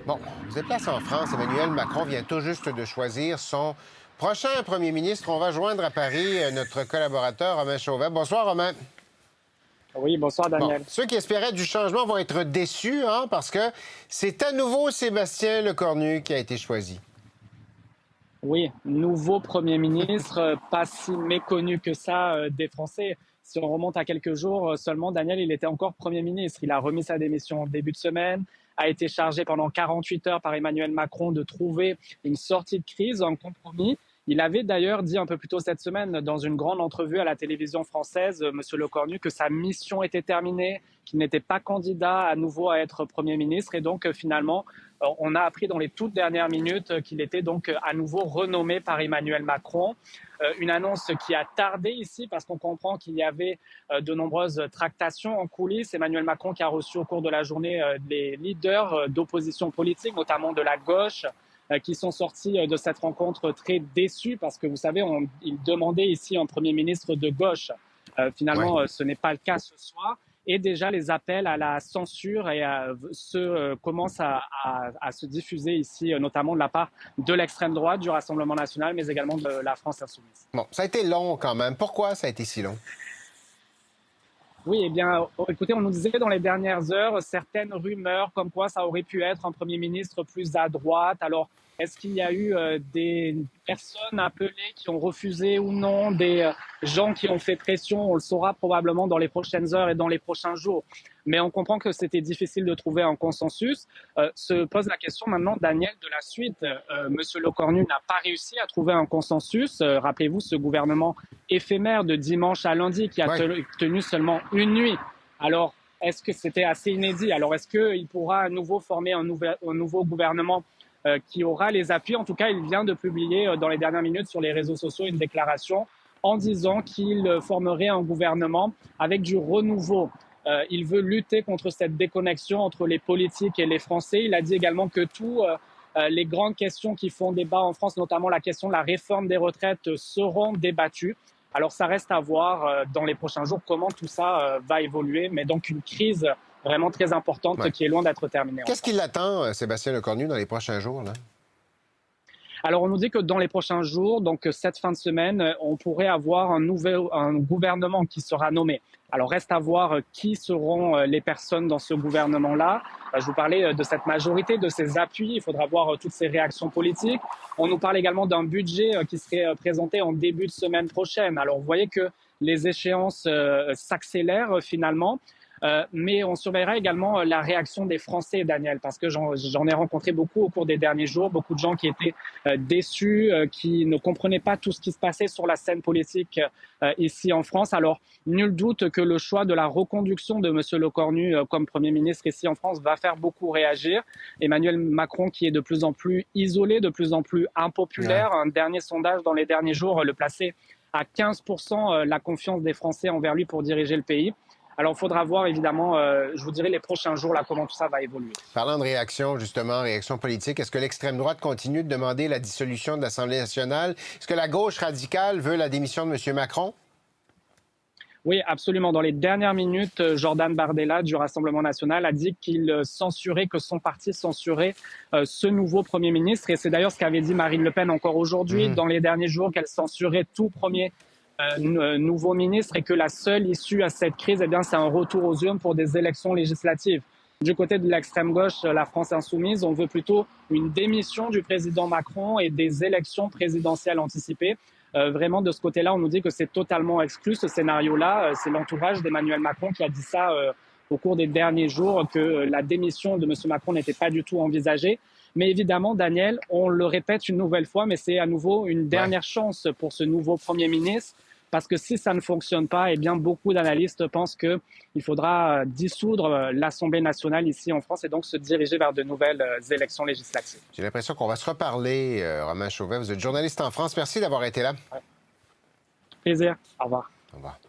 Bon, vous êtes place en France. Emmanuel Macron vient tout juste de choisir son prochain premier ministre. On va joindre à Paris notre collaborateur Romain Chauvet. Bonsoir, Romain. Oui, bonsoir, Bon, Daniel. ceux qui espéraient du changement vont être déçus, hein, parce que c'est à nouveau Sébastien Lecornu qui a été choisi. Oui, nouveau Premier ministre, pas si méconnu que ça des Français. Si on remonte à quelques jours seulement, Daniel, il était encore Premier ministre. Il a remis sa démission en début de semaine, a été chargé pendant 48 heures par Emmanuel Macron de trouver une sortie de crise, un compromis. Il avait d'ailleurs dit un peu plus tôt cette semaine, dans une grande entrevue à la télévision française, Monsieur Lecornu, que sa mission était terminée, qu'il n'était pas candidat à nouveau à être Premier ministre. Et donc, finalement, on a appris dans les toutes dernières minutes qu'il était donc à nouveau renommé par Emmanuel Macron. Une annonce qui a tardé ici parce qu'on comprend qu'il y avait de nombreuses tractations en coulisses. Emmanuel Macron qui a reçu au cours de la journée les leaders d'opposition politique, notamment de la gauche, qui sont sortis de cette rencontre très déçus parce que vous savez, ils demandaient ici un Premier ministre de gauche. Finalement, Ouais. ce n'est pas le cas ce soir. Et déjà, les appels à la censure commencent à se diffuser ici, notamment de la part de l'extrême droite, du Rassemblement national, mais également de la France insoumise. Bon, ça a été long quand même. Pourquoi ça a été si long? Oui, eh bien, écoutez, on nous disait dans les dernières heures certaines rumeurs comme quoi ça aurait pu être un Premier ministre plus à droite. Alors, est-ce qu'il y a eu des personnes appelées qui ont refusé ou non, des gens qui ont fait pression? On le saura probablement dans les prochaines heures et dans les prochains jours. Mais on comprend que c'était difficile de trouver un consensus. Se pose la question maintenant, Daniel, de la suite. Monsieur Lecornu n'a pas réussi à trouver un consensus. Rappelez-vous, ce gouvernement éphémère de dimanche à lundi qui a Ouais. tenu seulement une nuit. Alors, est-ce que c'était assez inédit? Alors, est-ce qu'il pourra à nouveau former un nouveau gouvernement qui aura les appuis? En tout cas, il vient de publier dans les dernières minutes sur les réseaux sociaux une déclaration en disant qu'il formerait un gouvernement avec du renouveau. Il veut lutter contre cette déconnexion entre les politiques et les Français. Il a dit également que toutes les grandes questions qui font débat en France, notamment la question de la réforme des retraites, seront débattues. Alors, ça reste à voir dans les prochains jours comment tout ça va évoluer, mais donc une crise vraiment très importante Ouais. qui est loin d'être terminée. Qu'est-ce qui l'attend, Sébastien Lecornu, dans les prochains jours, là? Alors, on nous dit que dans les prochains jours, donc cette fin de semaine, on pourrait avoir un gouvernement qui sera nommé. Alors, reste à voir qui seront les personnes dans ce gouvernement-là. Je vous parlais de cette majorité, de ses appuis. Il faudra voir toutes ces réactions politiques. On nous parle également d'un budget qui serait présenté en début de semaine prochaine. Alors, vous voyez que les échéances s'accélèrent finalement. Mais on surveillera également la réaction des Français, Daniel, parce que j'en ai rencontré beaucoup au cours des derniers jours, beaucoup de gens qui étaient déçus, qui ne comprenaient pas tout ce qui se passait sur la scène politique ici en France. Alors, nul doute que le choix de la reconduction de M. Lecornu comme Premier ministre ici en France va faire beaucoup réagir. Emmanuel Macron, qui est de plus en plus isolé, de plus en plus impopulaire. Ouais. Un dernier sondage dans les derniers jours le plaçait à 15% la confiance des Français envers lui pour diriger le pays. Alors, il faudra voir, évidemment, je vous dirai les prochains jours, là, comment tout ça va évoluer. Parlant de réaction, justement, réaction politique, est-ce que l'extrême droite continue de demander la dissolution de l'Assemblée nationale? Est-ce que la gauche radicale veut la démission de M. Macron? Oui, absolument. Dans les dernières minutes, Jordan Bardella du Rassemblement national a dit qu'il censurait, que son parti censurait ce nouveau Premier ministre. Et c'est d'ailleurs ce qu'avait dit Marine Le Pen encore aujourd'hui, dans les derniers jours, qu'elle censurait tout premier nouveau ministre et que la seule issue à cette crise, eh bien, c'est un retour aux urnes pour des élections législatives. Du côté de l'extrême gauche, la France insoumise, on veut plutôt une démission du président Macron et des élections présidentielles anticipées. Vraiment, de ce côté-là, on nous dit que c'est totalement exclu, ce scénario-là. C'est l'entourage d'Emmanuel Macron qui a dit ça au cours des derniers jours, que la démission de M. Macron n'était pas du tout envisagée. Mais évidemment, Daniel, on le répète une nouvelle fois, mais c'est à nouveau une dernière chance pour ce nouveau Premier ministre. Parce que si ça ne fonctionne pas, eh bien, beaucoup d'analystes pensent qu'il faudra dissoudre l'Assemblée nationale ici en France et donc se diriger vers de nouvelles élections législatives. J'ai l'impression qu'on va se reparler, Romain Chauvet. Vous êtes journaliste en France. Merci d'avoir été là. Plaisir. Au revoir. Au revoir.